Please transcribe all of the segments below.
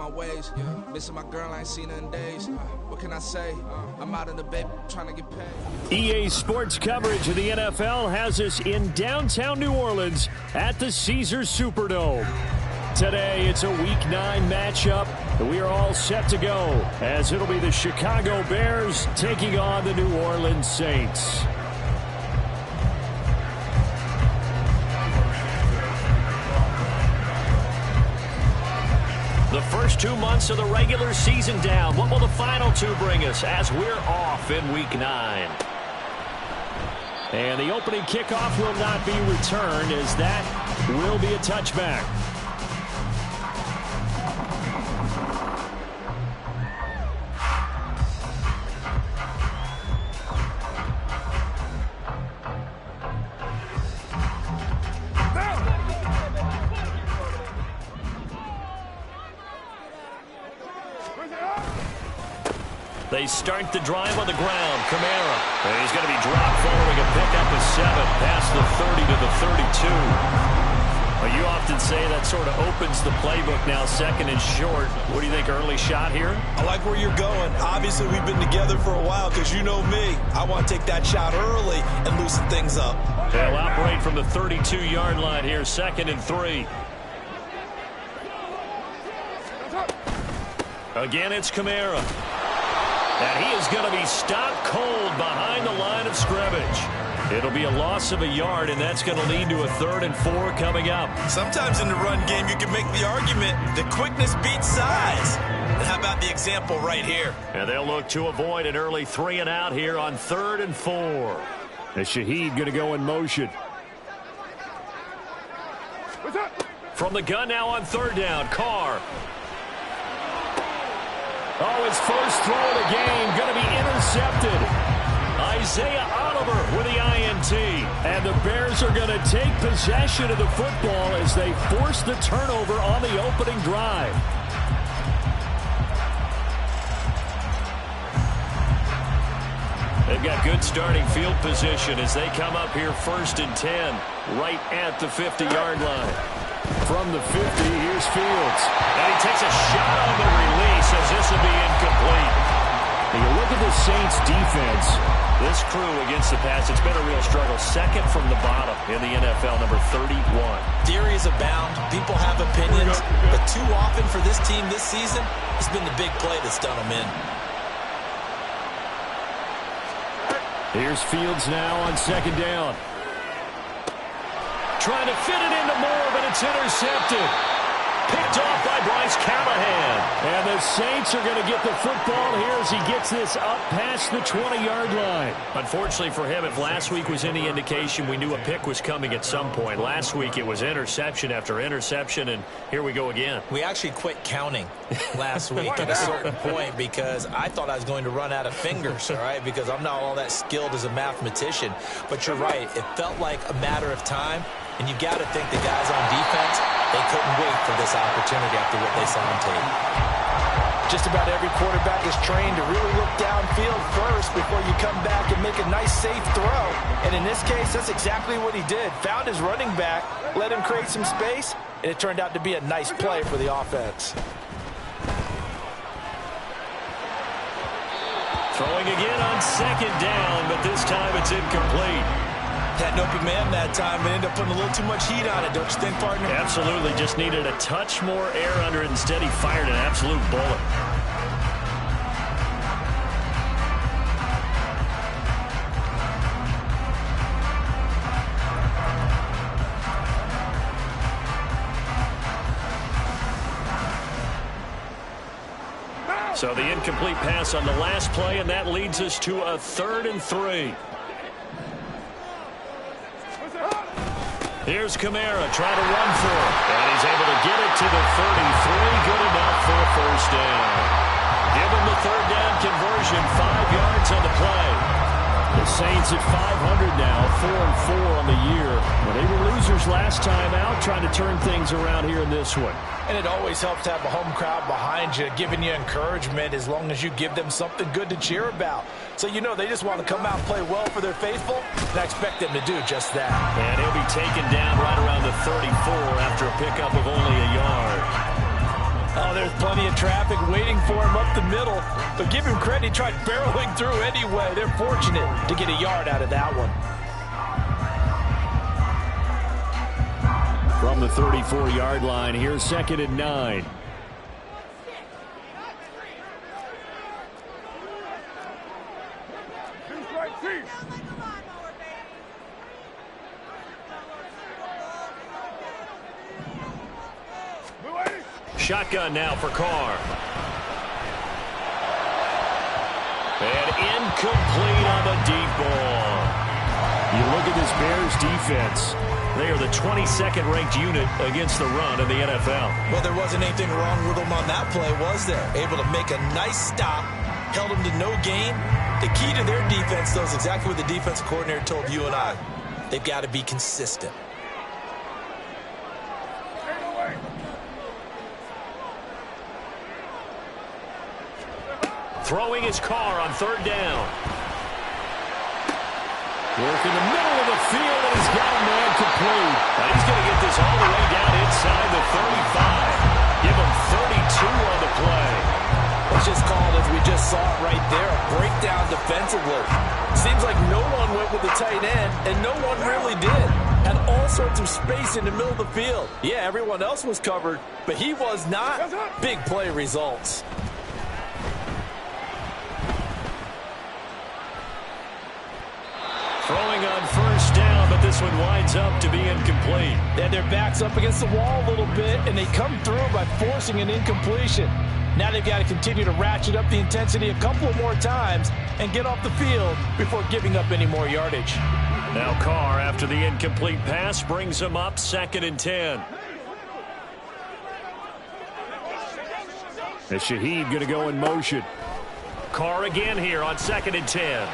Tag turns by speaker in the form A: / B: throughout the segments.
A: on my ways. Missing my girl, I ain't seen her in days. What can I say? I'm out in the baby trying to get paid.
B: EA Sports coverage of the NFL has us in downtown New Orleans at the Caesars Superdome. Today, it's a Week 9 matchup. We are all set to go as it'll be the Chicago Bears taking on the New Orleans Saints. The first 2 months of the regular season down. What will the final 2 bring us as we're off in Week 9? And the opening kickoff will not be returned as that will be a touchback. They start the drive on the ground. Kamara. And he's going to be dropped following a pickup of 7 past the 30 to the 32. Well, you often say that sort of opens the playbook now, second and short. What do you think, early shot here?
C: I like where you're going. Obviously, we've been together for a while because you know me. I want to take that shot early and loosen things up.
B: They'll operate from the 32-yard line here, 2nd and 3. Again, it's Kamara. And he is going to be stopped cold behind the line of scrimmage. It'll be a loss of a yard, and that's going to lead to a 3rd and 4 coming up.
C: Sometimes in the run game, you can make the argument that quickness beats size. And how about the example right here?
B: And they'll look to avoid an early 3 and out here on 3rd and 4. And Shaheed going to go in motion. From the gun now on 3rd down, Carr. Oh, his first throw of the game going to be intercepted. Isaiah Oliver with the INT. And the Bears are going to take possession of the football as they force the turnover on the opening drive. They've got good starting field position as they come up here 1st and 10, right at the 50-yard line. From the 50, here's Fields. And he takes a shot on the release as this will be incomplete. And you look at the Saints defense. This crew against the pass, it's been a real struggle. 2nd from the bottom in the NFL, number 31.
C: Theories abound. People have opinions. But too often for this team this season, it's been the big play that's done them in.
B: Here's Fields now on 2nd down. Trying to fit it into Moore, but it's intercepted. Picked off by Bryce Callahan. And the Saints are going to get the football here as he gets this up past the 20-yard line. Unfortunately for him, if last week was any indication, we knew a pick was coming at some point. Last week it was interception after interception, and here we go again.
C: We actually quit counting last week at a certain point because I thought I was going to run out of fingers, all right, because I'm not all that skilled as a mathematician. But you're right. It felt like a matter of time. And you got to think the guys on defense, they couldn't wait for this opportunity after what they saw on tape.
D: Just about every quarterback is trained to really look downfield first before you come back and make a nice, safe throw. And in this case, that's exactly what he did. Found his running back, let him create some space, and it turned out to be a nice play for the offense.
B: Throwing again on 2nd down, but this time it's incomplete.
C: Had an open man that time and ended up putting a little too much heat on it, don't you think, partner?
B: Absolutely. Just needed a touch more air under it. Instead, he fired an absolute bullet. So the incomplete pass on the last play, and that leads us to a 3rd and 3. Here's Kamara trying to run for it. And he's able to get it to the 33. Good enough for a 1st down. Give him the 3rd down conversion. 5 yards on the play. The Saints at 500 now, 4-4 on the year. Well, they were losers last time out, trying to turn things around here in this one.
D: And it always helps to have a home crowd behind you, giving you encouragement as long as you give them something good to cheer about. So you know they just want to come out and play well for their faithful, and I expect them to do just that.
B: And he'll be taken down right around the 34 after a pickup of only a yard.
D: Oh, there's plenty of traffic waiting for him up the middle. But give him credit, he tried barreling through anyway. They're fortunate to get a yard out of that one.
B: From the 34-yard line, here's 2nd and 9. Shotgun now for Carr. And incomplete on the deep ball. You look at this Bears defense. They are the 22nd ranked unit against the run in the NFL.
C: Well, there wasn't anything wrong with them on that play, was there? Able to make a nice stop, held them to no gain. The key to their defense, though, is exactly what the defense coordinator told you and I. They've got to be consistent.
B: Throwing his Carr on 3rd down. Work in the middle of the field, and he's got a man complete. Now he's going to get this all the way down inside the 35. Give him 32 on the play.
D: It's just called, as we just saw it right there, a breakdown defensively. Seems like no one went with the tight end, and no one really did. Had all sorts of space in the middle of the field. Yeah, everyone else was covered, but he was not. Big play results.
B: Throwing on 1st down, but this one winds up to be incomplete.
D: They had their backs up against the wall a little bit, and they come through by forcing an incompletion. Now they've got to continue to ratchet up the intensity a couple more times and get off the field before giving up any more yardage.
B: Now Carr, after the incomplete pass, brings him up 2nd and 10. As Shaheed going to go in motion. Carr again here on 2nd and 10.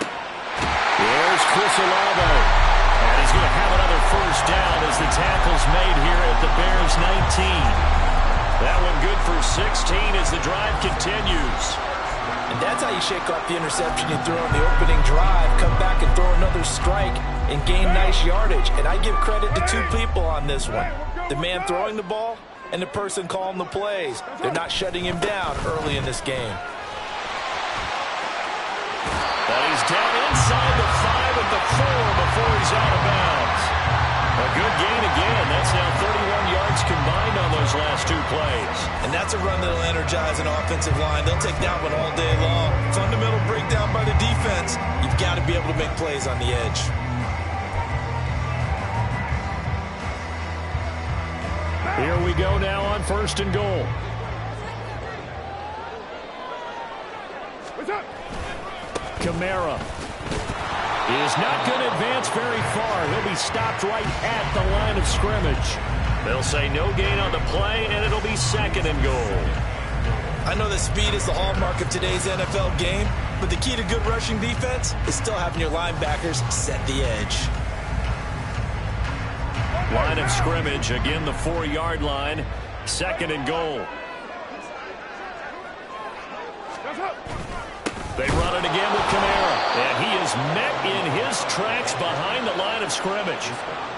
B: Here's Chris Olave. And he's going to have another 1st down as the tackle's made here at the Bears 19. That one good for 16 as the drive continues.
D: And that's how you shake off the interception you threw on the opening drive, come back and throw another strike and gain nice yardage. And I give credit to 2 people on this one. The man throwing the ball and the person calling the plays. They're not shutting him down early in this game.
B: But he's down inside the 5 at the 4 before he's out of bounds. A good gain again. That's now 31 yards combined on those last 2 plays.
C: And that's a run that'll energize an offensive line. They'll take that one all day long. Fundamental breakdown by the defense. You've got to be able to make plays on the edge.
B: Here we go now on 1st and goal. Kamara is not going to advance very far. He'll be stopped right at the line of scrimmage. They'll say no gain on the play, and it'll be 2nd and goal.
C: I know that speed is the hallmark of today's NFL game, but the key to good rushing defense is still having your linebackers set the edge.
B: Line of scrimmage, again the 4-yard line, 2nd and goal. They run it again with Kamara, and he is met in his tracks behind the line of scrimmage.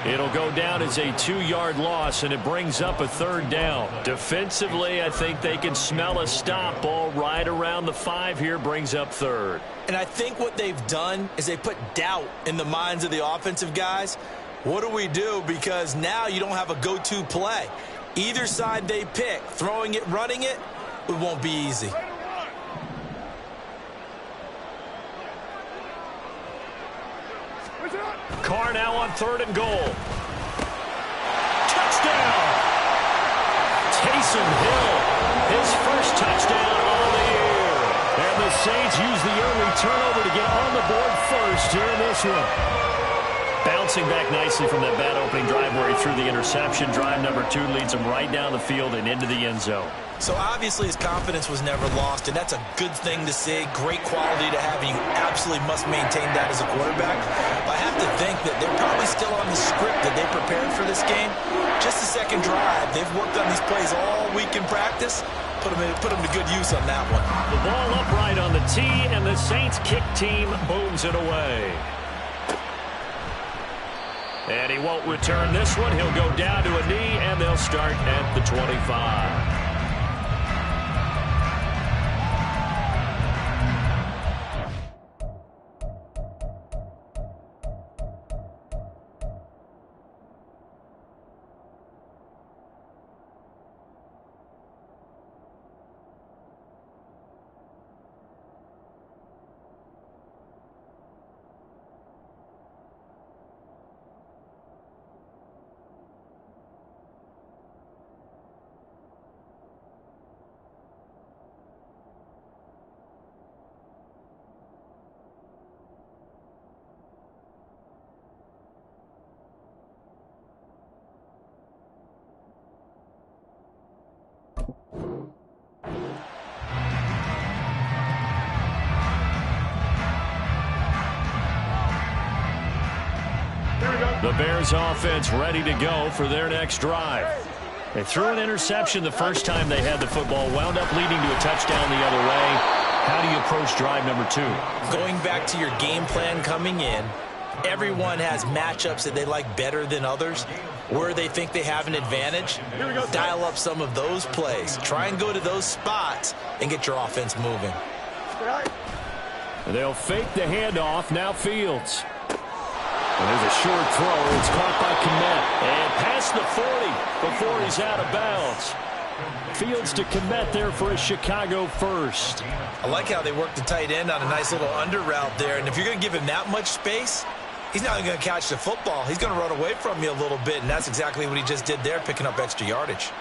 B: It'll go down as a 2-yard loss, and it brings up a 3rd down. Defensively, I think they can smell a stop ball right around the 5 here, brings up 3rd.
C: And I think what they've done is they put doubt in the minds of the offensive guys. What do we do? Because now you don't have a go-to play. Either side they pick, throwing it, running it, it won't be easy.
B: Carr now on 3rd and goal. Touchdown! Taysom Hill, his first touchdown on the year. And the Saints use the early turnover to get on the board first here in this one. Bouncing back nicely from that bad opening drive where he threw the interception. Drive number 2 leads him right down the field and into the end zone.
C: So obviously his confidence was never lost, and that's a good thing to see. Great quality to have, and you absolutely must maintain that as a quarterback. But I have to think that they're probably still on the script that they prepared for this game. Just the second drive. They've worked on these plays all week in practice. Put them to good use on that one.
B: The ball upright on the tee, and the Saints kick team booms it away. And he won't return this one. He'll go down to a knee, and they'll start at the 25. The Bears offense ready to go for their next drive. They threw an interception the first time they had the football, wound up leading to a touchdown the other way. How do you approach drive number 2?
C: Going back to your game plan coming in, everyone has matchups that they like better than others. Where they think they have an advantage, dial up some of those plays. Try and go to those spots and get your offense moving.
B: They'll fake the handoff. Now Fields. And there's a short throw. It's caught by Kmet. And past the 40 before he's out of bounds. Fields to Kmet there for a Chicago first.
C: I like how they work the tight end on a nice little under route there. And if you're going to give him that much space, he's not going to catch the football. He's going to run away from you a little bit, and that's exactly what he just did there, picking up extra yardage.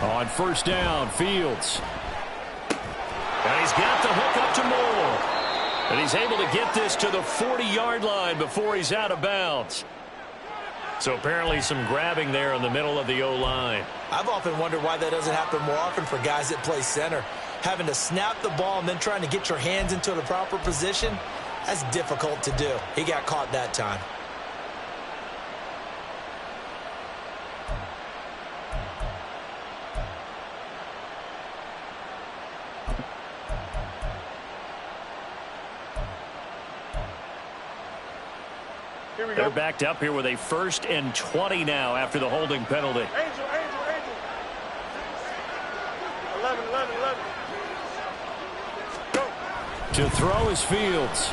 B: On first down, Fields. And he's got the hook up to Moore. And he's able to get this to the 40-yard line before he's out of bounds. So apparently some grabbing there in the middle of the O-line.
C: I've often wondered why that doesn't happen more often for guys that play center. Having to snap the ball and then trying to get your hands into the proper position, that's difficult to do. He got caught that time.
B: They're backed up here with a 1st and 20 now after the holding penalty.
E: Angel. 11. Go.
B: To throw is Fields.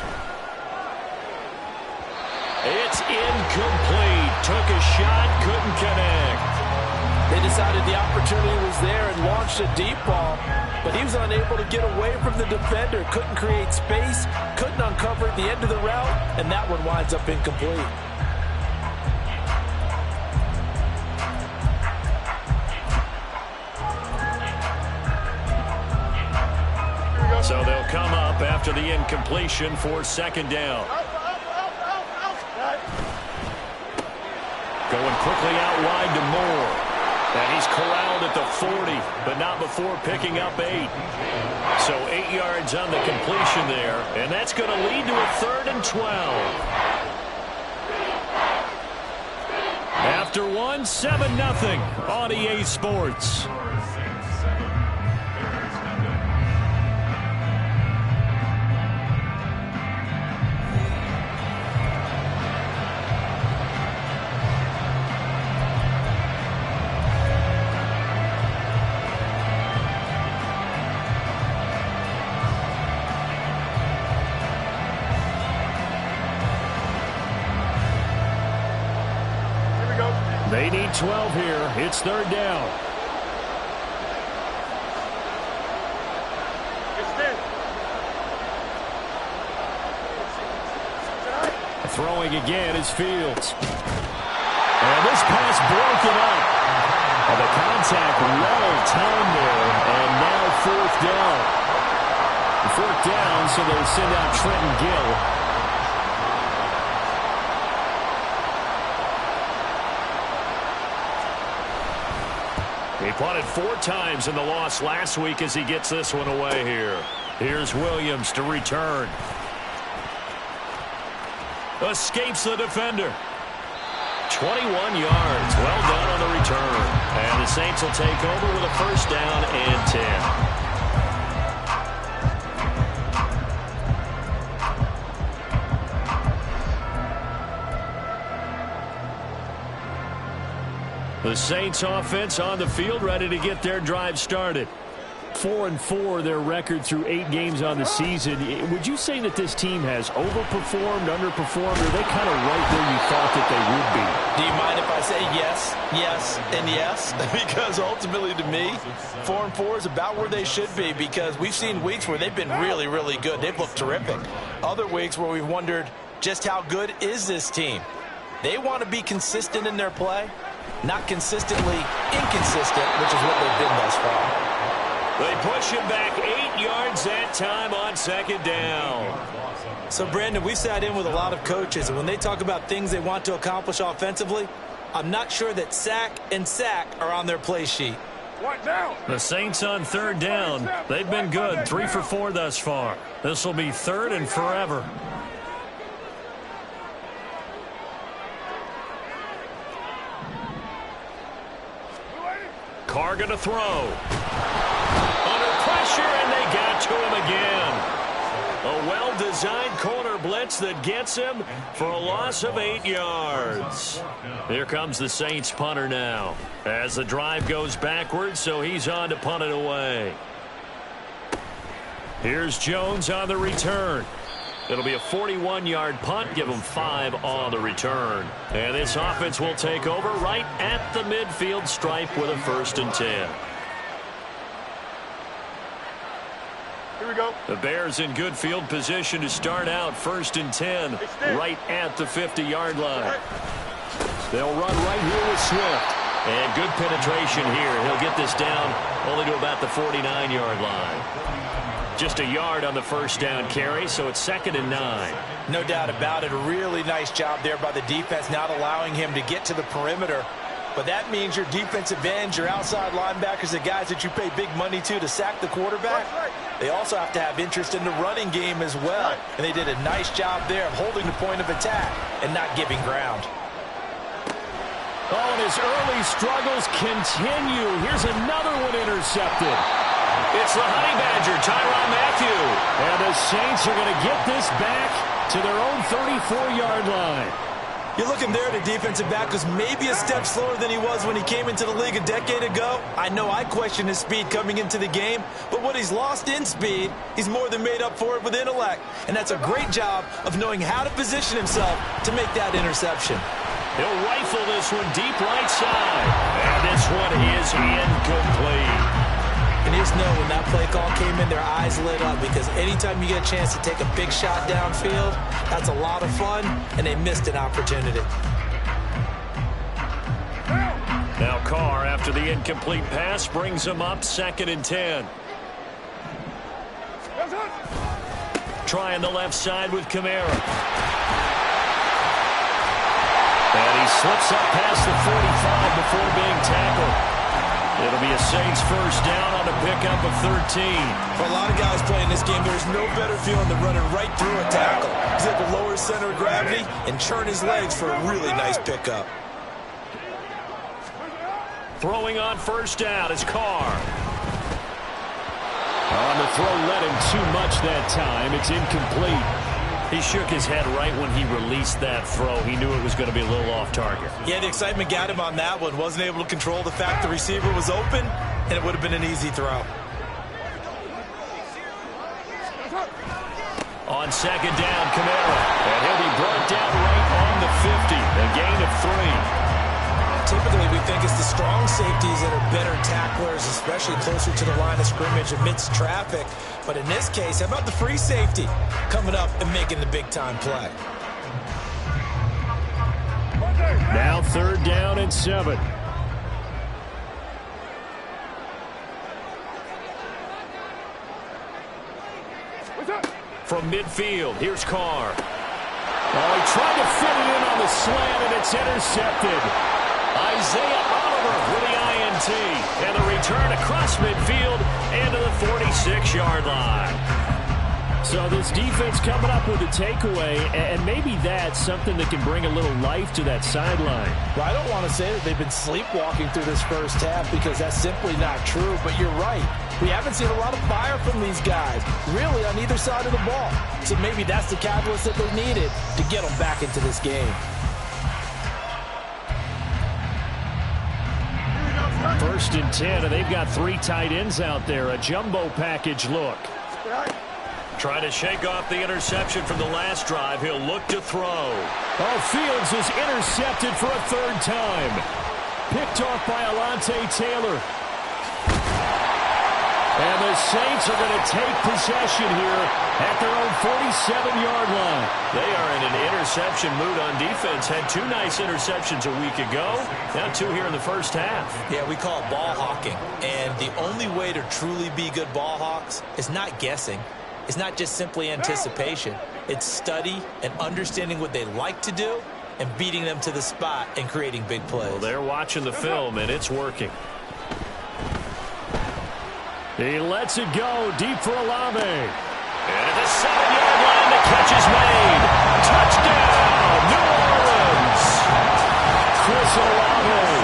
B: It's incomplete. Took a shot, couldn't connect.
D: They decided the opportunity was there and launched a deep ball, but he was unable to get away from the defender, couldn't create space, couldn't uncover the end of the route, and that one winds up incomplete.
B: So they'll come up after the incompletion for 2nd down. Going quickly out wide to Moore. And he's corralled at the 40, but not before picking up 8. So 8 yards on the completion there, and that's going to lead to a 3rd and 12. After one, 7-0 on EA Sports. They need 12 here. It's 3rd down. Throwing again is Fields. And this pass broken up. And the contact well timed there. And now 4th down. 4th down, so they send out Trenton Gill. He punted 4 times in the loss last week as he gets this one away here. Here's Williams to return. Escapes the defender. 21 yards. Well done on the return. And the Saints will take over with a 1st down and 10. The Saints offense on the field, ready to get their drive started. 4-4 their record through 8 games on the season. Would you say that this team has overperformed, underperformed, or are they kind of right where you thought that they would be?
C: Do you mind if I say yes, yes, and yes? Because ultimately to me, 4-4 is about where they should be, because we've seen weeks where they've been really, really good. They've looked terrific. Other weeks where we've wondered just how good is this team. They want to be consistent in their play, not consistently inconsistent, which is what they've been thus far.
B: They push him back 8 yards that time on second down.
C: So, Brandon, we've sat in with a lot of coaches, and when they talk about things they want to accomplish offensively, I'm not sure that sack and sack are on their play sheet.
B: The Saints on third down. They've been good, 3 for 4 thus far. This will be third and forever. Carr going to throw. Under pressure, and they got to him again. A well-designed corner blitz that gets him for a loss of 8 yards. Here comes the Saints punter now as the drive goes backwards, so he's on to punt it away. Here's Jones on the return. It'll be a 41-yard punt, give him 5 on the return. And this offense will take over right at the midfield stripe with a 1st and 10.
E: Here we go.
B: The Bears in good field position to start out 1st and 10 right at the 50-yard line. They'll run right here with Swift. And good penetration here. He'll get this down only to about the 49-yard line. Just a yard on the 1st down carry, so it's 2nd and 9.
C: No doubt about it. A really nice job there by the defense, not allowing him to get to the perimeter. But that means your defensive ends, your outside linebackers, the guys that you pay big money to sack the quarterback, they also have to have interest in the running game as well. And they did a nice job there of holding the point of attack and not giving ground.
B: Oh, and his early struggles continue. Here's another one intercepted. It's the Honey Badger, Tyrann Mathieu. And the Saints are going to get this back to their own 34-yard line.
C: You're looking there at a defensive back who's maybe a step slower than he was when he came into the league a decade ago. I know I questioned his speed coming into the game, but what he's lost in speed, he's more than made up for it with intellect. And that's a great job of knowing how to position himself to make that interception.
B: He'll rifle this one deep right side. And this one is incomplete.
C: And you just know when that play call came in, their eyes lit up, because anytime you get a chance to take a big shot downfield, that's a lot of fun, and they missed an opportunity.
B: Now Carr, after the incomplete pass, brings him up 2nd and 10. Trying the left side with Kamara. And he slips up past the 45 before being tackled. It'll be a Saints 1st down on a pickup of 13.
C: For a lot of guys playing this game, there's no better feeling than running right through a tackle. He's able to lower his center of gravity and churn his legs for a really nice pickup.
B: Throwing on 1st down is Carr. On the throw, led him too much that time. It's incomplete. He shook his head right when he released that throw. He knew it was going to be a little off target.
C: Yeah, the excitement got him on that one. Wasn't able to control the fact the receiver was open, and it would have been an easy throw.
B: On 2nd down, Kamara. And he'll be brought down right on the 50. A gain of 3.
C: Typically, we think it's the strong safeties that are better tacklers, especially closer to the line of scrimmage amidst traffic. But in this case, how about the free safety coming up and making the big-time play?
B: Now 3rd down and 7. From midfield, here's Carr. Oh, he tried to fit it in on the slant, and it's intercepted. Isaiah Oliver with the INT. And the return across midfield into the 46-yard line. So this defense coming up with a takeaway, and maybe that's something that can bring a little life to that sideline.
D: Well, I don't want to say that they've been sleepwalking through this 1st half, because that's simply not true, but you're right. We haven't seen a lot of fire from these guys, really, on either side of the ball. So maybe that's the catalyst that they needed to get them back into this game.
B: 1st and 10, and they've got 3 tight ends out there. A jumbo package look. Trying to shake off the interception from the last drive. He'll look to throw. Oh, Fields is intercepted for a 3rd time. Picked off by Alontae Taylor. And the Saints are going to take possession here at their own 47-yard line. They are in an interception mood on defense. Had 2 nice interceptions a week ago. Now 2 here in the first half.
C: Yeah, we call it ball hawking. And the only way to truly be good ball hawks is not guessing. It's not just simply anticipation. It's study and understanding what they like to do and beating them to the spot and creating big plays.
B: Well, they're watching the film, and it's working. He lets it go deep for Olave. And at the 7-yard line, the catch is made. Touchdown, New Orleans. Chris Olave,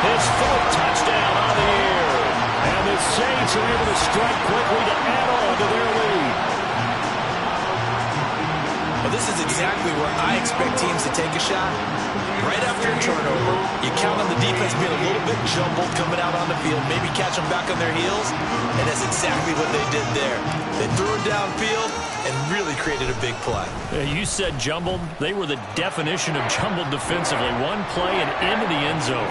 B: his 4th touchdown on the year. And the Saints are able to strike quickly to add on to their lead.
C: Well, this is exactly where I expect teams to take a shot. Right after a turnover, you count on the defense being a little bit jumbled coming out on the field, maybe catch them back on their heels, and that's exactly what they did there. They threw it downfield and really created a big play.
B: You said jumbled. They were the definition of jumbled defensively. One play and into the end zone.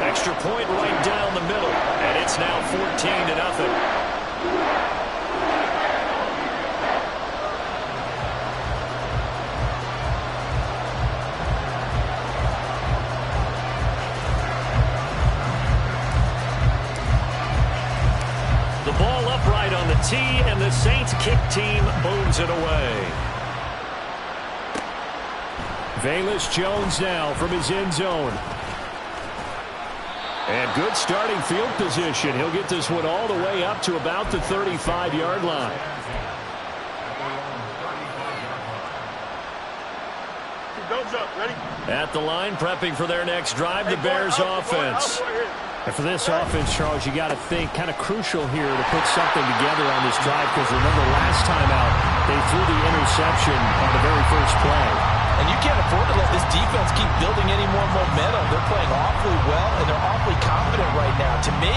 B: Extra point right down the middle, and it's now 14-0. The ball upright on the tee, and the Saints kick team booms it away. Velus Jones now from his end zone. And good starting field position. He'll get this one all the way up to about the 35-yard line.
E: Don't jump. Ready?
B: At the line, prepping for their next drive, the Bears offense.
F: And for this offense, Charles, you got to think kind of crucial here to put something together on this drive, because remember last time out, they threw the interception on the very first play.
C: And you can't afford to let this defense keep building any more momentum. They're playing awfully well, and they're awfully confident right now. To me,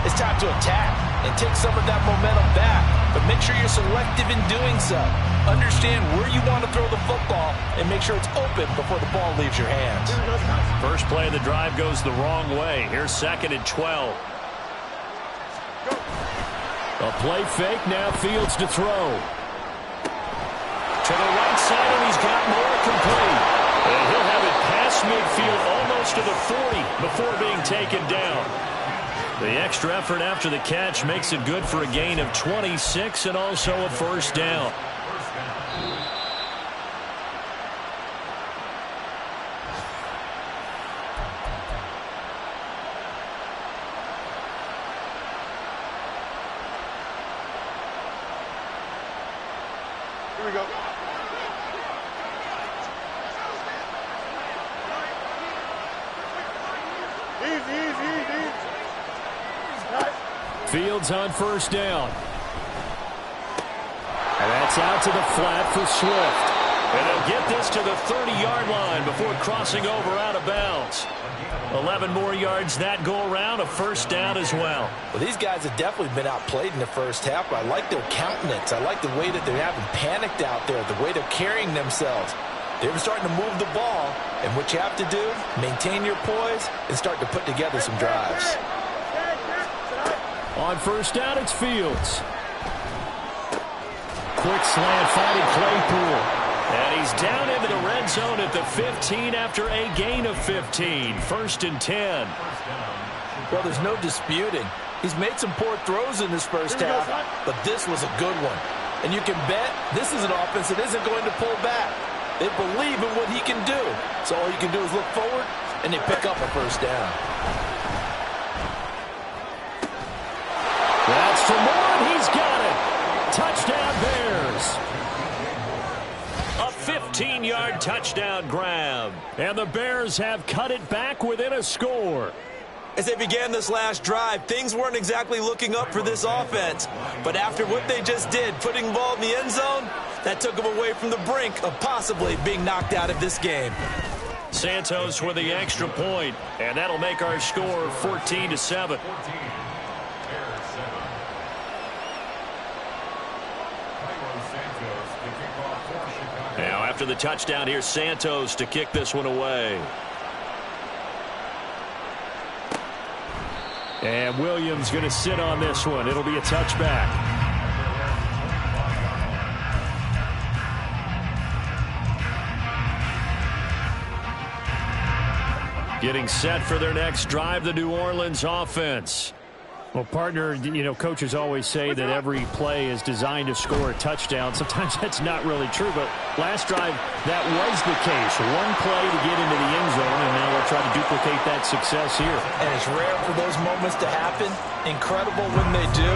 C: it's time to attack and take some of that momentum back. But make sure you're selective in doing so. Understand where you want to throw the football and make sure it's open before the ball leaves your hands.
B: First play of the drive goes the wrong way. Here's 2nd and 12. A play fake, now Fields to throw. To the right side, and he's got more complete. And he'll have it past midfield almost to the 40 before being taken down. The extra effort after the catch makes it good for a gain of 26 and also a first down.
E: Here we go. Easy.
B: Fields on first down. And that's out to the flat for Swift. And they'll get this to the 30-yard line before crossing over out of bounds. 11 more yards that go around, a first down as well.
C: Well, these guys have definitely been outplayed in the first half, but I like their countenance. I like the way that they're having panicked out there, the way they're carrying themselves. They're starting to move the ball, and what you have to do, maintain your poise and start to put together some drives.
B: On first down, it's Fields. Quick slant finding Claypool. And he's down into the red zone at the 15 after a gain of 15. 1st and 10.
C: Well, there's no disputing. He's made some poor throws in this first half, but this was a good one. And you can bet this is an offense that isn't going to pull back. They believe in what he can do. So all you can do is look forward, and they pick up a first down.
B: That's for more, and he's got it. Touchdown, Bears. A 15-yard touchdown grab. And the Bears have cut it back within a score.
C: As they began this last drive, things weren't exactly looking up for this offense. But after what they just did, putting the ball in the end zone, that took them away from the brink of possibly being knocked out of this game.
B: Santos with the extra point, and that'll make our score 14-7. Now, after the touchdown, here's Santos to kick this one away.
F: And Williams going to sit on this one. It'll be a touchback. Getting set for their next drive, the New Orleans offense. Well, partner, you know, coaches always say that every play is designed to score a touchdown. Sometimes that's not really true, but last drive, that was the case. One play to get into the end zone, and now they'll try to duplicate that success here.
D: And it's rare for those moments to happen. Incredible when they do.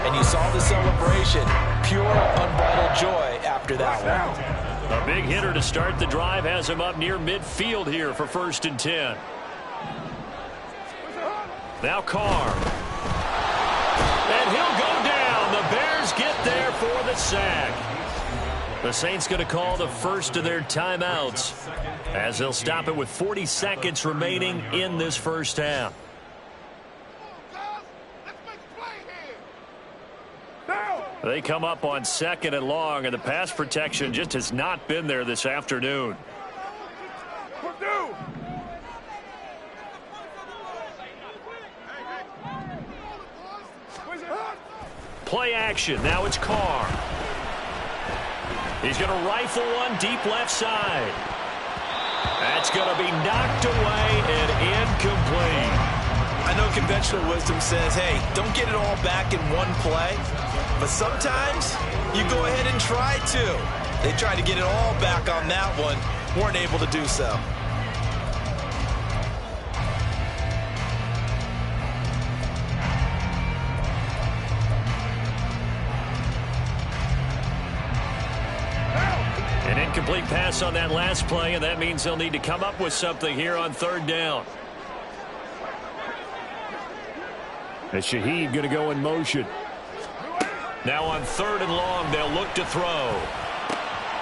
D: And you saw the celebration. Pure, unbridled joy after that one.
F: A big hitter to start the drive has him up near midfield here for 1st and 10. Now Carr. And he'll go down. The Bears get there for the sack. The Saints going to call the first of their timeouts as they'll stop it with 40 seconds remaining in this first half. They come up on 2nd and long, and the pass protection just has not been there this afternoon. Play action. Now it's Carr. He's going to rifle one deep left side. That's going to be knocked away and incomplete.
C: I know conventional wisdom says, hey, don't get it all back in one play. But sometimes you go ahead and try to. They tried to get it all back on that one. Weren't able to do so.
F: An incomplete pass on that last play, and that means they'll need to come up with something here on 3rd down. And Shaheed going to go in motion. Now on 3rd and long, they'll look to throw.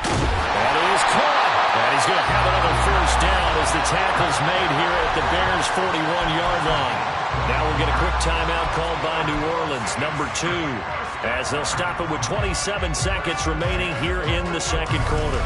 F: That is caught. And he's going to have another first down as the tackle's made here at the Bears' 41-yard line. Now we'll get a quick timeout called by New Orleans, number 2, as they'll stop it with 27 seconds remaining here in the 2nd quarter.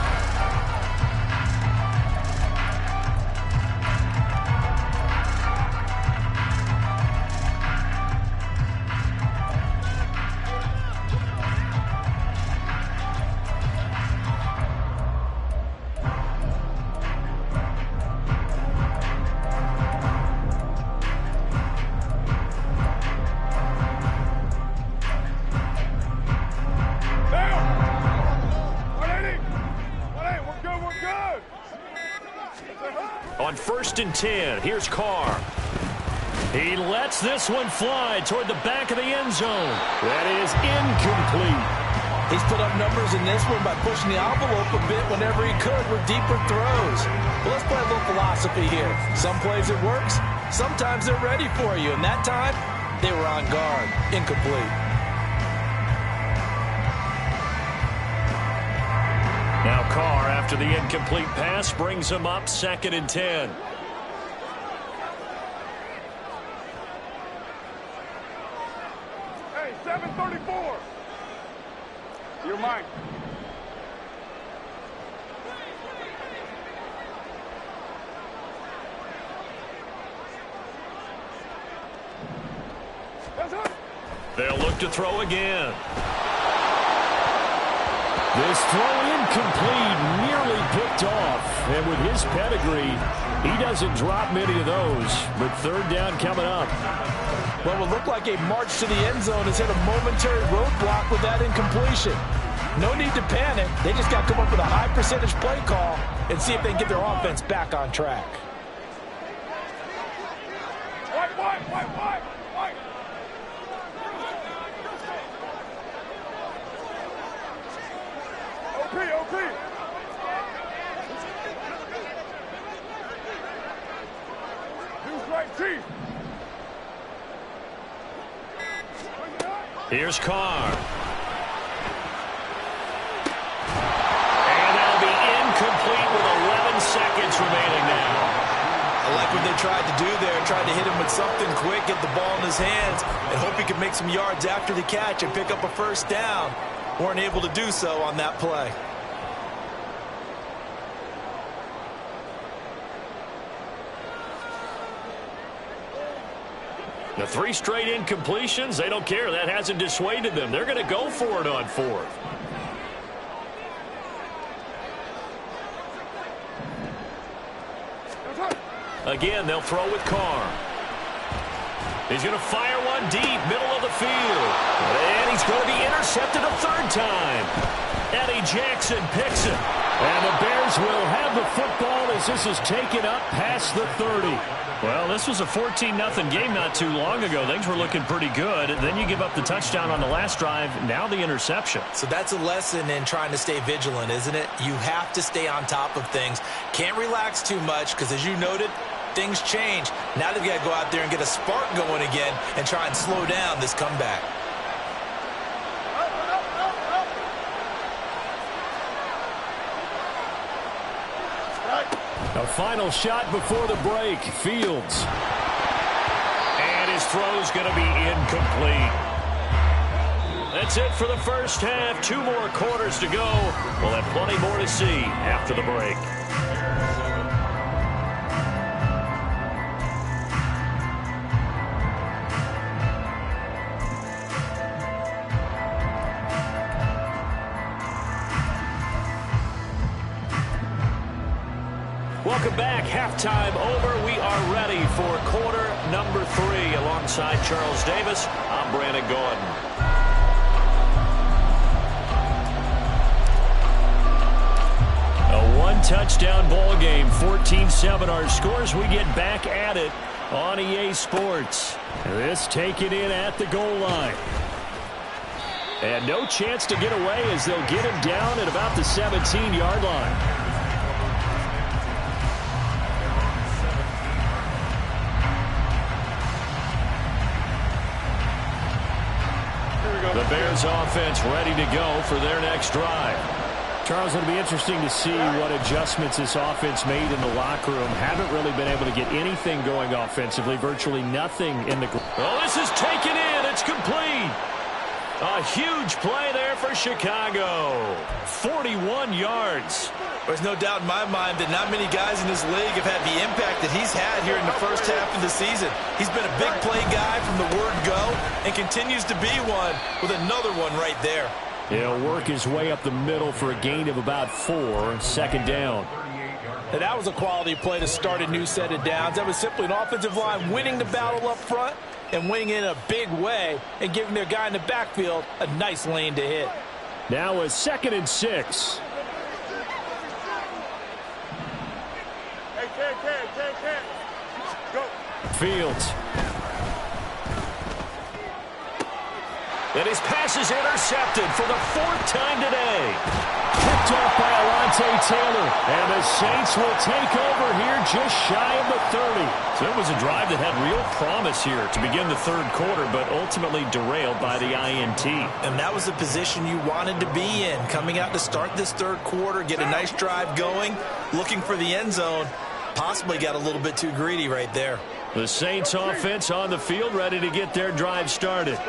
F: On 1st and 10, here's Carr. He lets this one fly toward the back of the end zone. That is incomplete.
D: He's put up numbers in this one by pushing the envelope a bit whenever he could with deeper throws. Well, let's play a little philosophy here. Some plays it works. Sometimes they're ready for you. And that time, they were on guard. Incomplete.
F: Now Carr, after the incomplete pass, brings him up 2nd and 10.
E: Hey, 734. You're mine.
F: They'll look to throw again. This throw incomplete, nearly picked off. And with his pedigree, he doesn't drop many of those. But 3rd down coming up.
D: What would look like a march to the end zone has hit a momentary roadblock with that incompletion. No need to panic. They just got to come up with a high percentage play call and see if they can get their offense back on track.
E: White. OP. Who's right, Chief?
F: Here's Carr. And that'll be incomplete with 11 seconds remaining now.
C: I like what they tried to do there. Tried to hit him with something quick, get the ball in his hands, and hope he could make some yards after the catch and pick up a first down. Weren't able to do so on that play.
F: The 3 straight incompletions, they don't care. That hasn't dissuaded them. They're going to go for it on 4th. Again, they'll throw with Carr. He's going to fire one deep, middle of the field. And he's going to be intercepted a 3rd time. Eddie Jackson picks it. And the Bears will have the football as this is taken up past the 30. Well, this was a 14-0 game not too long ago. Things were looking pretty good. Then you give up the touchdown on the last drive. Now the interception.
C: So that's a lesson in trying to stay vigilant, isn't it? You have to stay on top of things. Can't relax too much because, as you noted, things change. Now they've got to go out there and get a spark going again and try and slow down this comeback.
F: A final shot before the break. Fields. And his throw's going to be incomplete. That's it for the first half. 2 more quarters to go. We'll have plenty more to see after the break. Welcome back. Halftime over. We are ready for quarter number 3. Alongside Charles Davis, I'm Brandon Gordon. A 1-touchdown ball game. 14-7 our scores. We get back at it on EA Sports. This taken in at the goal line. And no chance to get away as they'll get him down at about the 17-yard line. The Bears offense ready to go for their next drive. Charles, it'll be interesting to see what adjustments this offense made in the locker room. Haven't really been able to get anything going offensively. Virtually nothing in the... Oh, this is taken in. It's complete. A huge play there for Chicago. 41 yards.
C: There's no doubt in my mind that not many guys in this league have had the impact that he's had here in the first half of the season. He's been a big play guy from the word go and continues to be one with another one right there.
F: He'll work his way up the middle for a gain of about 4. Second down.
D: And that was a quality play to start a new set of downs. That was simply an offensive line winning the battle up front and winning in a big way and giving their guy in the backfield a nice lane to hit.
F: Now a 2nd and 6.
E: Go.
F: Fields. And his pass is intercepted for the 4th time today. Picked off by Alontae Taylor. And the Saints will take over here just shy of the 30. So it was a drive that had real promise here to begin the 3rd quarter, but ultimately derailed by the INT.
C: And that was the position you wanted to be in. Coming out to start this 3rd quarter, get a nice drive going, looking for the end zone. Possibly got a little bit too greedy right there.
F: The Saints offense on the field ready to get their drive started.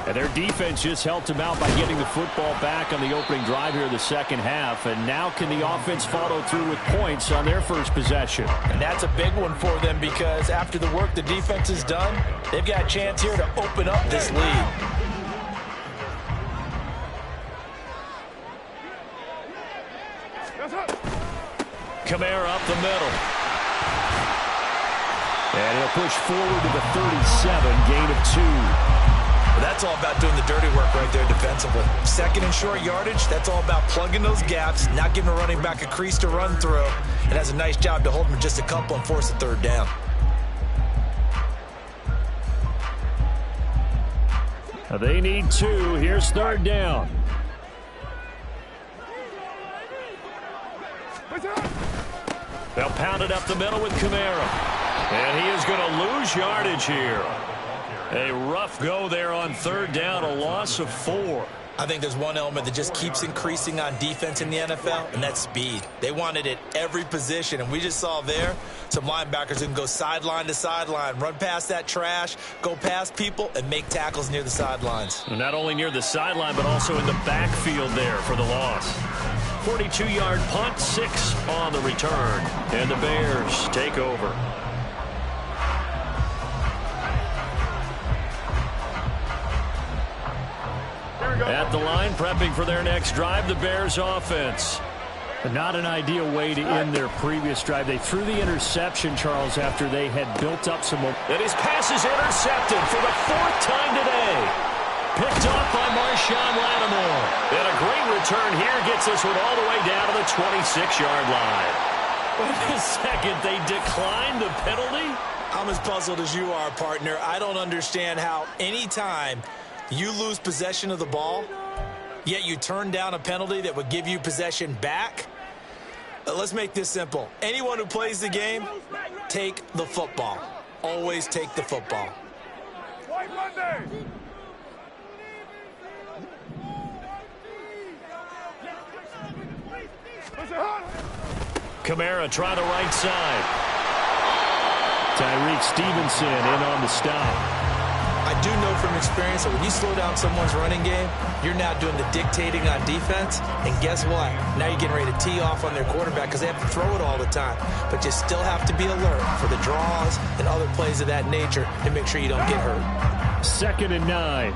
F: And their defense just helped them out by getting the football back on the opening drive here in the second half. And now can the offense follow through with points on their first possession?
D: And that's a big one for them because after the work the defense has done, they've got a chance here to open up this lead.
F: Kamara up the middle. And he'll push forward to the 37, gain of 2.
C: That's all about doing the dirty work right there defensively. 2nd and short yardage, that's all about plugging those gaps, not giving a running back a crease to run through. And has a nice job to hold him just a couple and force a 3rd down.
F: They need 2. Here's 3rd down. They'll pound it up the middle with Kamara. And he is going to lose yardage here. A rough go there on 3rd down, a loss of 4.
C: I think there's one element that just keeps increasing on defense in the NFL, and that's speed. They want it at every position, and we just saw there some linebackers who can go sideline to sideline, run past that trash, go past people, and make tackles near the sidelines.
F: And not only near the sideline, but also in the backfield there for the loss. 42-yard punt, 6 on the return. And the Bears take over. At the line, prepping for their next drive, the Bears offense.
B: Not an ideal way to end their previous drive. They threw the interception, Charles, after they had built up some momentum.
F: And his pass is intercepted for the 4th time today. Picked off by Marshawn Lattimore. And a great return here gets this one all the way down to the 26-yard line. Wait a second, they declined the penalty?
C: I'm as puzzled as you are, partner. I don't understand how any time you lose possession of the ball, yet you turn down a penalty that would give you possession back. Let's make this simple. Anyone who plays the game, take the football. Always take the football.
E: White Monday.
F: Kamara trying the right side.
B: Tyreek Stevenson in on the stop.
C: I do know from experience that when you slow down someone's running game, you're now doing the dictating on defense. And guess what? Now you're getting ready to tee off on their quarterback because they have to throw it all the time. But you still have to be alert for the draws and other plays of that nature to make sure you don't get hurt.
B: 2nd and 9.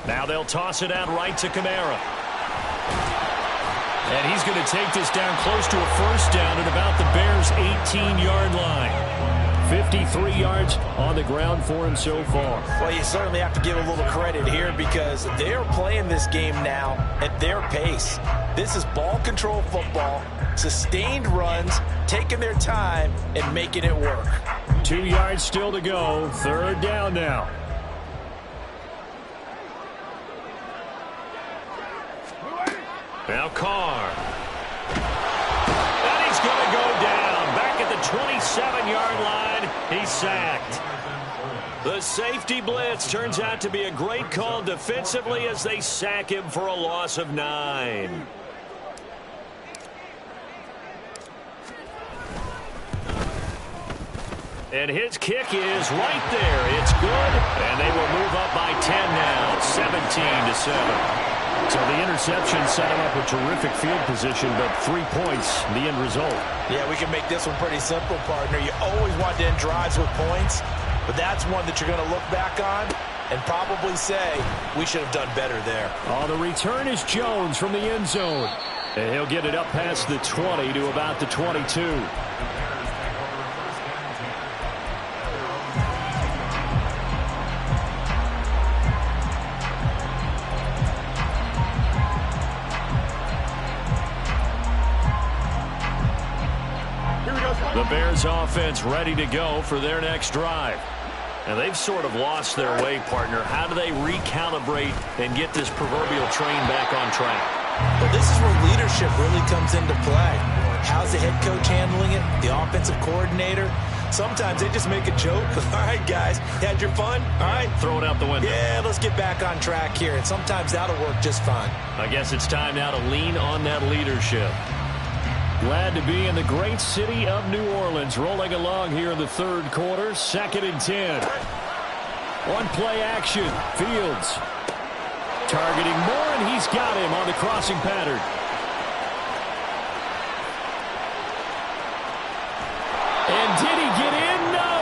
F: Now they'll toss it out right to Kamara. And he's going to take this down close to a 1st down at about the Bears' 18-yard line. 53 yards on the ground for him so far.
D: Well, you certainly have to give a little credit here because they're playing this game now at their pace. This is ball control football, sustained runs, taking their time and making it work.
B: 2 yards still to go. 3rd down now.
F: Now Carr. And he's going to go down. Back at the 27-yard line. He's sacked. The safety blitz turns out to be a great call defensively as they sack him for a loss of 9. And his kick is right there. It's good. And they will move up by 10 now. 17-7.
B: So the interception set him up a terrific field position, but 3 points, the end result.
D: Yeah, we can make this one pretty simple, partner. You always want to end drives with points, but that's one that you're going to look back on and probably say, we should have done better there.
B: Oh, the return is Jones from the end zone. And he'll get it up past the 20 to about the 22.
F: The Bears offense ready to go for their next drive. And they've sort of lost their way, partner. How do they recalibrate and get this proverbial train back on track?
C: Well, this is where leadership really comes into play. How's the head coach handling it? The offensive coordinator? Sometimes they just make a joke. All right, guys, had your fun? All right.
F: Throw it out the window.
C: Yeah, let's get back on track here. And sometimes that'll work just fine.
F: I guess it's time now to lean on that leadership.
B: Glad to be in the great city of New Orleans. Rolling along here in the 3rd quarter. 2nd and 10. One play action. Fields targeting Moore, and he's got him on the crossing pattern. And did he get in? No!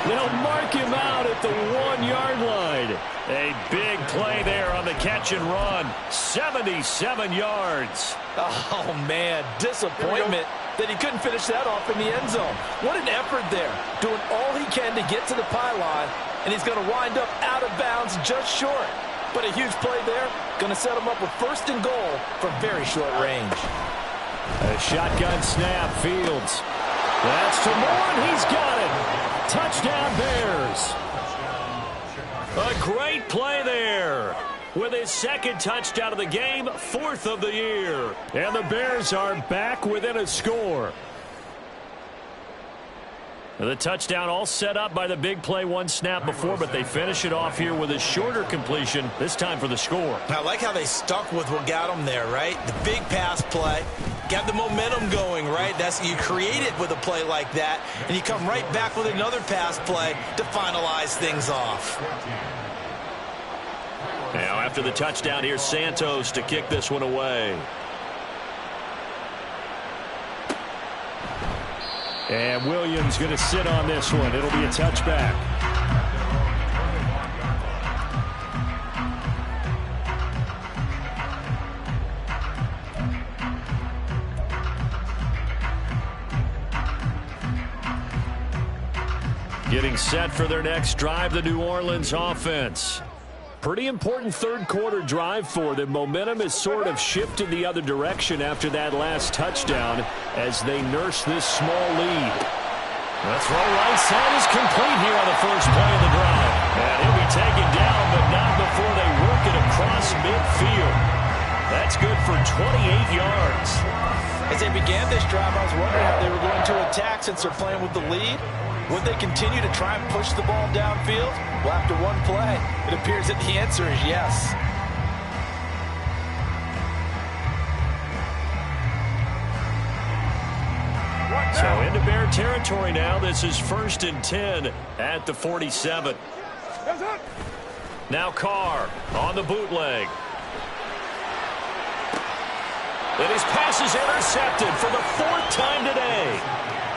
B: They'll mark him out at the 1-yard line.
F: A big play there on the catch and run. 77 yards.
D: Oh, man, disappointment that he couldn't finish that off in the end zone. What an effort there, doing all he can to get to the pylon, and he's going to wind up out of bounds just short. But a huge play there, going to set him up with 1st and goal from very short range.
B: A shotgun snap, Fields. That's to Moore, and he's got it. Touchdown, Bears.
F: A great play there. With his 2nd touchdown of the game, 4th of the year.
B: And the Bears are back within a score.
F: The touchdown all set up by the big play 1 snap before, but they finish it off here with a shorter completion, this time for the score.
C: I like how they stuck with what got them there, right? The big pass play, got the momentum going, right? That's you create it with a play like that, and you come right back with another pass play to finalize things off.
F: Now after the touchdown, here's Santos to kick this one away. And Williams going to sit on this one. It'll be a touchback. Getting set for their next drive, the New Orleans offense. Pretty important third quarter drive for them. Momentum has sort of shifted the other direction after that last touchdown as they nurse this small lead. The throw right side is complete here on the first play of the drive. And he'll be taken down, but not before they work it across midfield. That's good for 28 yards.
D: As they began this drive, I was wondering how they were going to attack since they're playing with the lead. Would they continue to try and push the ball downfield? Well, after one play, it appears that the answer is yes.
F: So into Bear territory now. This is 1st and 10 at the 47. Now Carr on the bootleg. And his pass is intercepted for the 4th time today.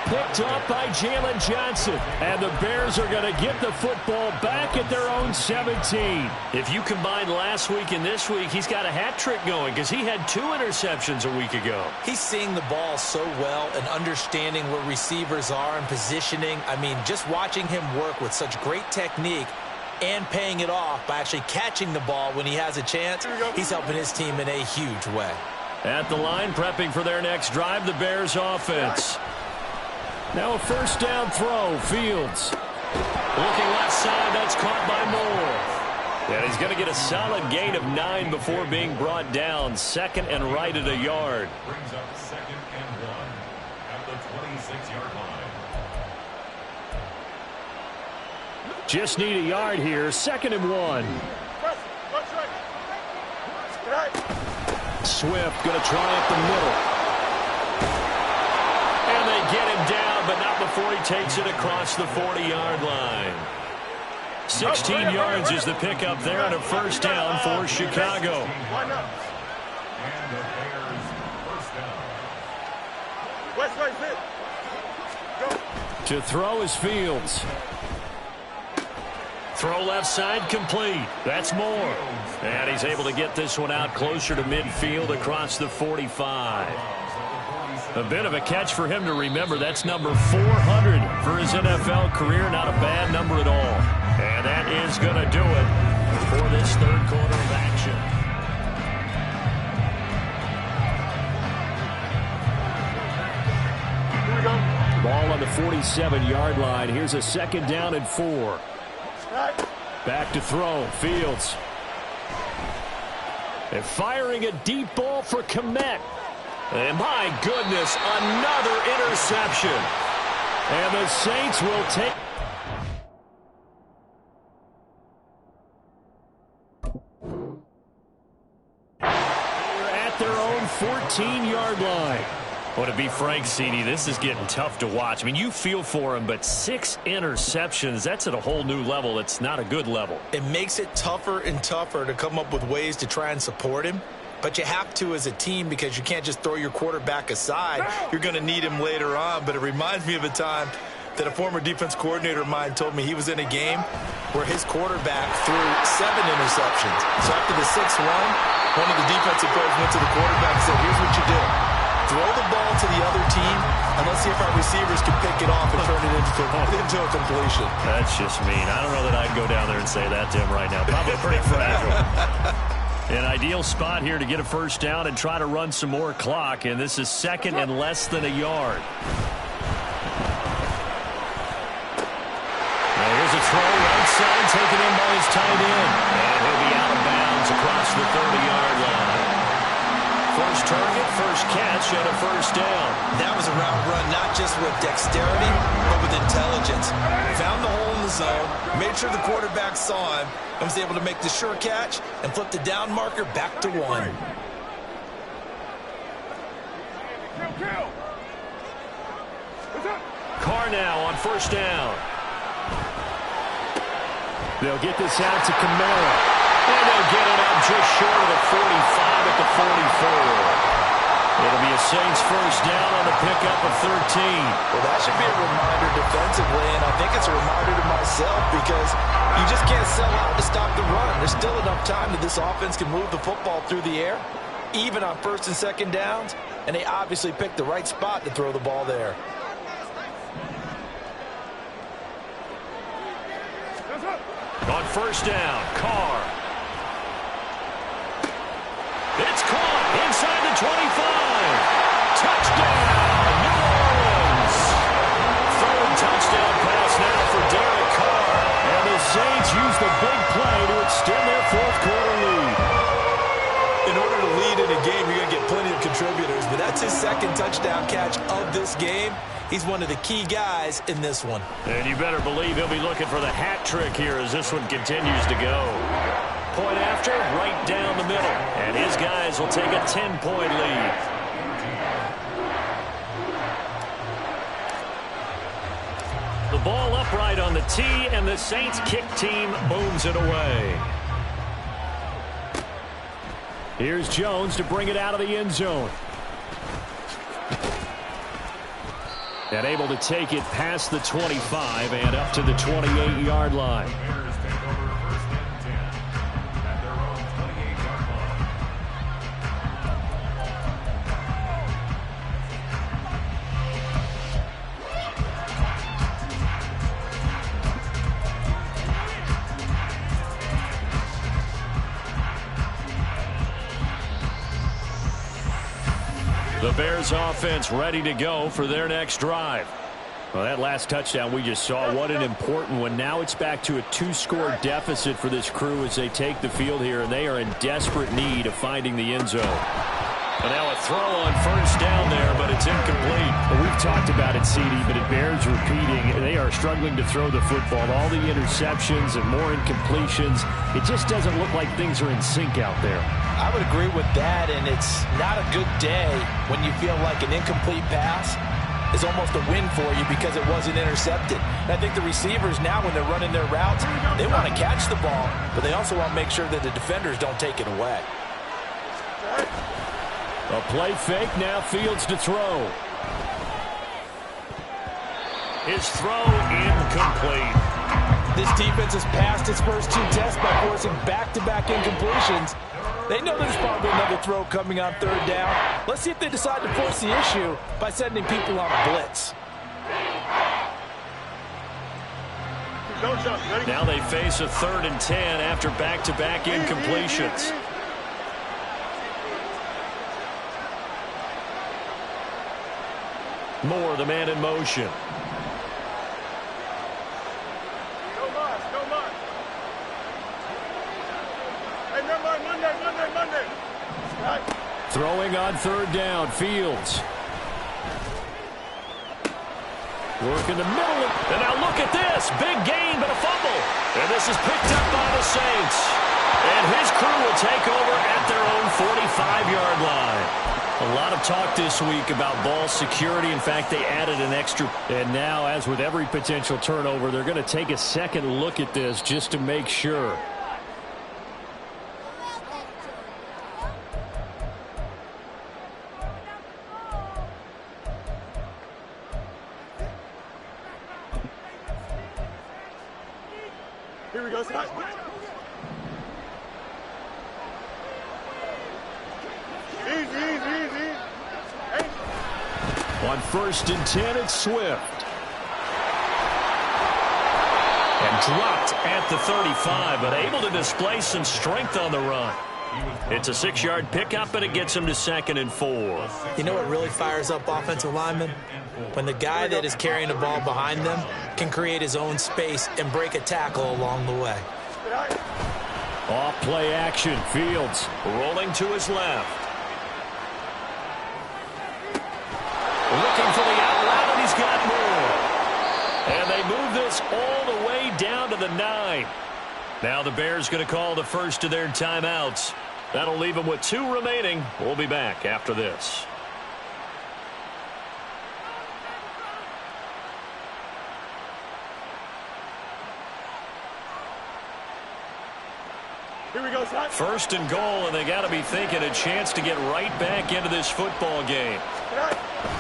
F: Picked up by Jalen Johnson. And the Bears are going to get the football back at their own 17. If you combine last week and this week, he's got a hat trick going because he had 2 interceptions a week ago.
C: He's seeing the ball so well and understanding where receivers are and positioning. I mean, just watching him work with such great technique and paying it off by actually catching the ball when he has a chance, he's helping his team in a huge way.
F: At the line, prepping for their next drive, the Bears offense. Now a first down throw, Fields. Looking left side, that's caught by Moore. And he's going to get a solid gain of 9 before being brought down. 2nd and right at a yard.
E: Brings up 2nd and 1 at the 26-yard line.
F: Just need a yard here. 2nd and 1. Swift going to try up the middle. And they get him down, but not before he takes it across the 40-yard line. 16 yards is the pickup there and a first down for Chicago.
E: And the Bears first down.
F: To throw is Fields. Throw left side complete. That's Moore. And he's able to get this one out closer to midfield across the 45. A bit of a catch for him to remember. That's number 400 for his NFL career. Not a bad number at all. And that is going to do it for this third quarter of action. Ball on the 47-yard line. Here's a 2nd down and 4. Back to throw. Fields. And firing a deep ball for Kmet. And my goodness, another interception. And the Saints will take. They're at their own 14-yard line. Well, to be frank, CD, this is getting tough to watch. I mean, you feel for him, but 6 interceptions, that's at a whole new level. It's not a good level.
C: It makes it tougher and tougher to come up with ways to try and support him. But you have to as a team because you can't just throw your quarterback aside. You're going to need him later on. But it reminds me of a time that a former defense coordinator of mine told me he was in a game where his quarterback threw 7 interceptions. So after the 6th one of the defensive players went to the quarterback and said, here's what you do. Throw the ball to the other team, and let's see if our receivers can pick it off and turn it into a completion.
F: That's just mean. I don't know that I'd go down there and say that to him right now. Probably pretty fragile. An ideal spot here to get a first down and try to run some more clock, and this is 2nd and less than a yard. Now here's a throw right side, taken in by his tight end. And he'll be out of bounds across the 30-yard line. First target, first catch, and a first down.
C: That was a route run, not just with dexterity, but with intelligence. Found the hole in the zone, made sure the quarterback saw him, and was able to make the sure catch and flip the down marker back to 1.
F: Carr now on first down. They'll get this out to Kamara. And they'll get it up just short of the 45 at the 44. It'll be a Saints first down on the pickup of 13.
D: Well, that should be a reminder defensively, and I think it's a reminder to myself because you just can't sell out to stop the run. There's still enough time that this offense can move the football through the air, even on first and second downs, and they obviously picked the right spot to throw the ball there.
F: On first down, Carr. It's caught inside the 25. Touchdown, New Orleans. Third touchdown pass now for Derek Carr. And the Saints use the big play to extend their fourth quarter lead.
D: In order to lead in a game, you're going to get plenty of contributors, but that's his second touchdown catch of this game. He's one of the key guys in this one.
F: And you better believe he'll be looking for the hat trick here as this one continues to go. Point after, right down the middle. And his guys will take a 10-point lead. The ball upright on the tee, and the Saints kick team booms it away. Here's Jones to bring it out of the end zone. And able to take it past the 25 and up to the 28-yard line. The Bears offense ready to go for their next drive. Well, that last touchdown we just saw, what an important one. Now it's back to a 2-score deficit for this crew as they take the field here, and they are in desperate need of finding the end zone. And now a throw on first down there, but it's incomplete. Well, we've talked about it, CD, but it bears repeating. They are struggling to throw the football. All the interceptions and more incompletions. It just doesn't look like things are in sync out there.
D: I would agree with that, and it's not a good day when you feel like an incomplete pass is almost a win for you because it wasn't intercepted. And I think the receivers now, when they're running their routes, they want to catch the ball, but they also want to make sure that the defenders don't take it away.
F: A play fake, now Fields to throw. His throw incomplete.
D: This defense has passed its first 2 tests by forcing back-to-back incompletions. They know there's probably another throw coming on third down. Let's see if they decide to force the issue by sending people on a blitz.
F: Now they face a 3rd and 10 after back-to-back incompletions. Moore, the man in motion. Throwing on third down, Fields. Work in the middle. And now look at this. Big gain, but a fumble. And this is picked up by the Saints. And his crew will take over at their own 45-yard line. A lot of talk this week about ball security. In fact, they added an extra. And now, as with every potential turnover, they're going to take a second look at this just to make sure.
G: Here we go, Scott. Easy.
F: On 1st and 10, it's Swift. And dropped at the 35, but able to display some strength on the run. It's a 6-yard pickup, and it gets him to 2nd and 4.
C: You know what really fires up offensive linemen? When the guy that is carrying the ball behind them can create his own space and break a tackle along the way.
F: Off play action. Fields rolling to his left. Looking for the out route, and he's got more. And they move this all the way down to the 9. Now the Bears going to call the first of their timeouts. That'll leave them with 2 remaining. We'll be back after this.
B: First and goal, and they got to be thinking a chance to get right back into this football game.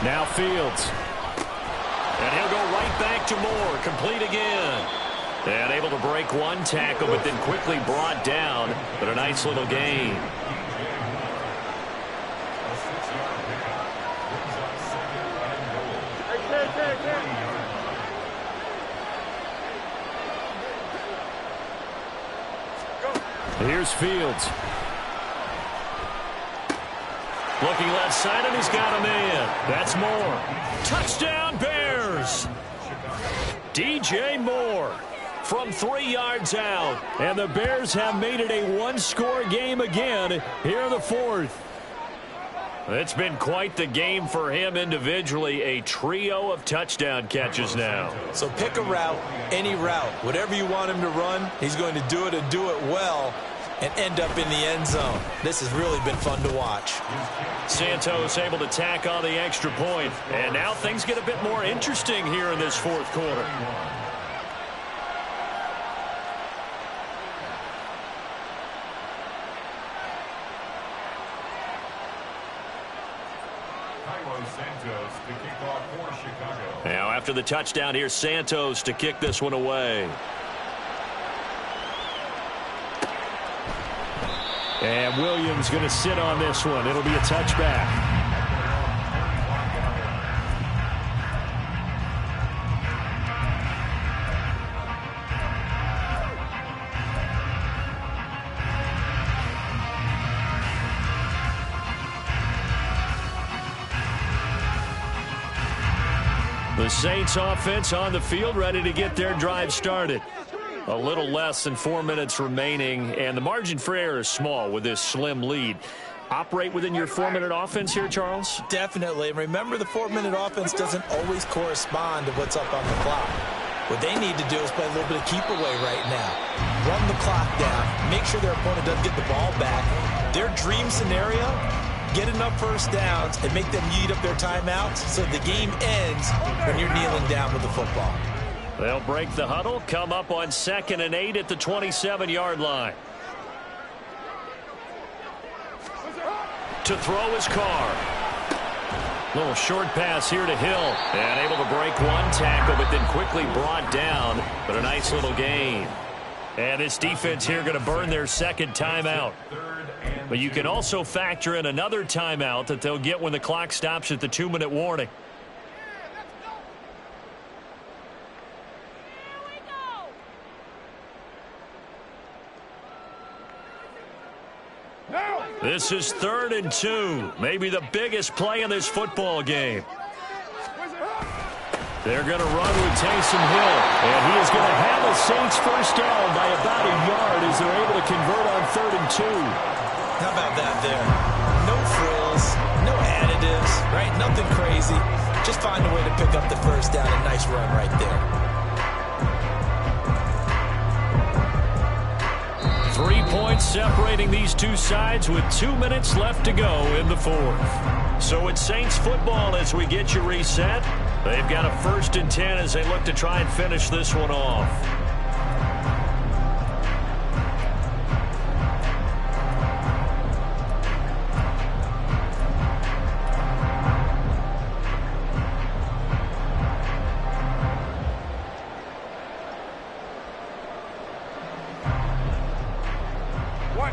F: Now Fields.
B: And he'll go right back to Moore. Complete again. And able to break one tackle, but then quickly brought down. But a nice little gain.
F: Here's Fields.
B: Looking left side, and he's got a man. That's Moore. Touchdown, Bears! DJ Moore from 3 yards out.
F: And the Bears have made it a one-score game again here in the fourth.
B: It's been quite the game for him individually. A trio of touchdown catches now.
C: So pick a route, any route. Whatever you want him to run, he's going to do it and do it well and end up in the end zone. This has really been fun to watch.
B: Santos able to tack on the extra point. And now things get a bit more interesting here in this fourth quarter. Now after the touchdown, here's Santos to kick this one away.
F: And Williams going to sit on this one. It'll be a touchback.
B: The Saints offense on the field, ready to get their drive started. A little less than 4 minutes remaining, and the margin for error is small with this slim lead. Operate within your 4-minute offense here, Charles?
C: Definitely. And remember, the 4-minute offense doesn't always correspond to what's up on the clock. What they need to do is play a little bit of keep away right now. Run the clock down. Make sure their opponent doesn't get the ball back. Their dream scenario, get enough first downs and make them eat up their timeouts so the game ends when you're kneeling down with the football.
B: They'll break the huddle, come up on 2nd and 8 at the 27-yard line. To throw is Carr. Little short pass here to Hill. And able to break one tackle, but then quickly brought down. But a nice little gain. And this defense here going to burn their second timeout. But you can also factor in another timeout that they'll get when the clock stops at the 2-minute warning. This is 3rd and 2. Maybe the biggest play in this football game. They're going to run with Taysom Hill. And he is going to have a Saints first down by about a yard as they're able to convert on 3rd and 2.
C: How about that there? No frills, no additives, right? Nothing crazy. Just find a way to pick up the first down. A nice run right there.
B: 3 points separating these two sides with 2 minutes left to go in the fourth. So it's Saints football as we get you reset. They've got a 1st and 10 as they look to try and finish this one off.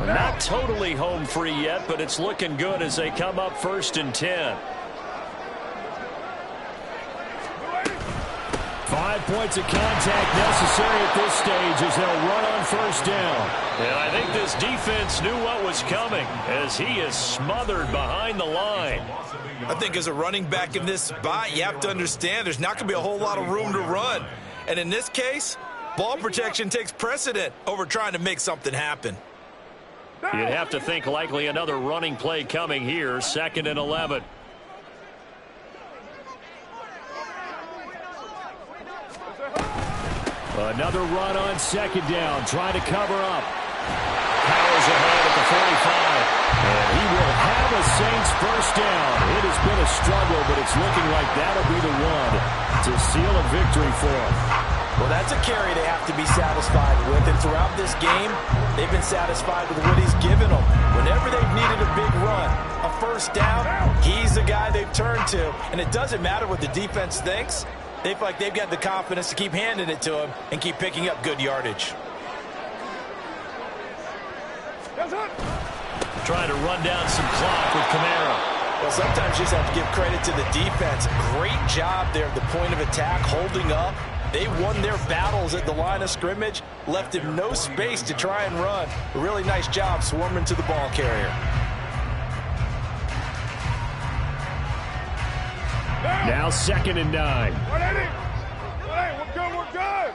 B: Not totally home free yet, but it's looking good as they come up 1st and 10.
F: 5 points of contact necessary at this stage as they'll run on 1st down.
B: And I think this defense knew what was coming as he is smothered behind the line.
C: I think as a running back in this spot, you have to understand there's not going to be a whole lot of room to run. And in this case, ball protection takes precedent over trying to make something happen.
B: You'd have to think likely another running play coming here, 2nd and 11.
F: Another run on 2nd down, trying to cover up.
B: Powers ahead at the 45.
F: And he will have a Saints first down. It has been a struggle, but it's looking like that'll be the one to seal a victory for him.
C: Well, that
D: That's a carry they have to be satisfied with. And throughout this game, they've been satisfied with what he's given them. Whenever they've needed a big run, a first down, he's the guy they've turned to. And it doesn't matter what the defense thinks. They feel like they've got the confidence to keep handing it to him and keep picking up good yardage.
B: Trying to run down some clock with Kamara.
D: Well, sometimes you just have to give credit to the defense. Great job there at the point of attack, holding up. They won their battles at the line of scrimmage, left him no space to try and run. A really nice job swarming to the ball carrier.
F: Now 2nd and 9.
E: We're good.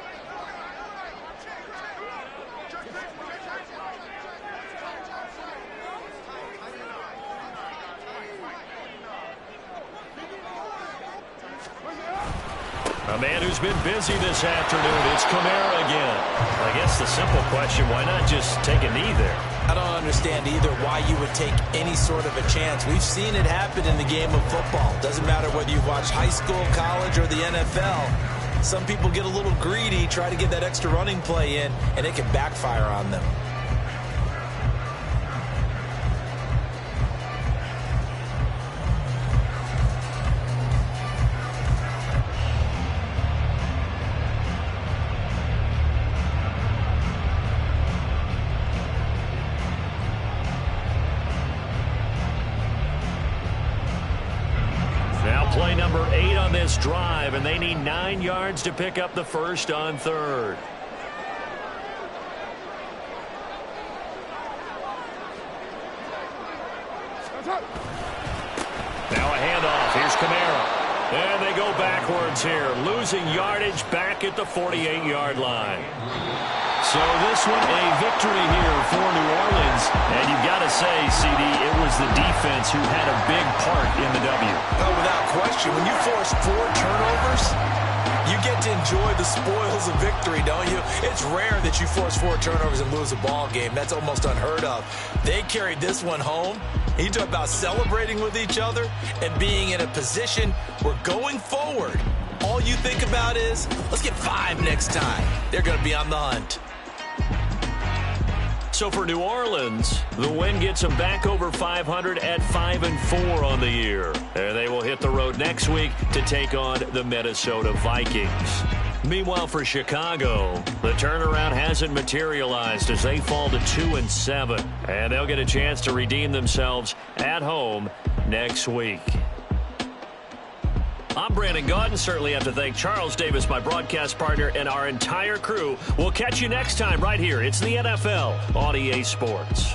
B: A man who's been busy this afternoon, it's Kamara again. I guess the simple question, why not just take a knee there?
C: I don't understand either why you would take any sort of a chance. We've seen it happen in the game of football. Doesn't matter whether you watch high school, college, or the NFL. Some people get a little greedy, try to get that extra running play in, and it can backfire on them.
B: Play number 8 on this drive, and they need 9 yards to pick up the first on 3rd. Now a handoff. Here's Kamara. And they go backwards here, losing yardage back at the 48-yard line. So this one, a victory here for New Orleans. And you've got to say, CD, it was the defense who had a big part in the W.
C: Oh, without question. When you force 4 turnovers, you get to enjoy the spoils of victory, don't you? It's rare that you force 4 turnovers and lose a ball game. That's almost unheard of. They carried this one home. You talk about celebrating with each other and being in a position where going forward, all you think about is, let's get 5 next time. They're going to be on the hunt.
B: So for New Orleans, the win gets them back over 500 at 5-4 on the year. And they will hit the road next week to take on the Minnesota Vikings. Meanwhile, for Chicago, the turnaround hasn't materialized as they fall to 2-7. And they'll get a chance to redeem themselves at home next week. I'm Brandon Gaudin. Certainly have to thank Charles Davis, my broadcast partner, and our entire crew. We'll catch you next time right here. It's the NFL on EA Sports.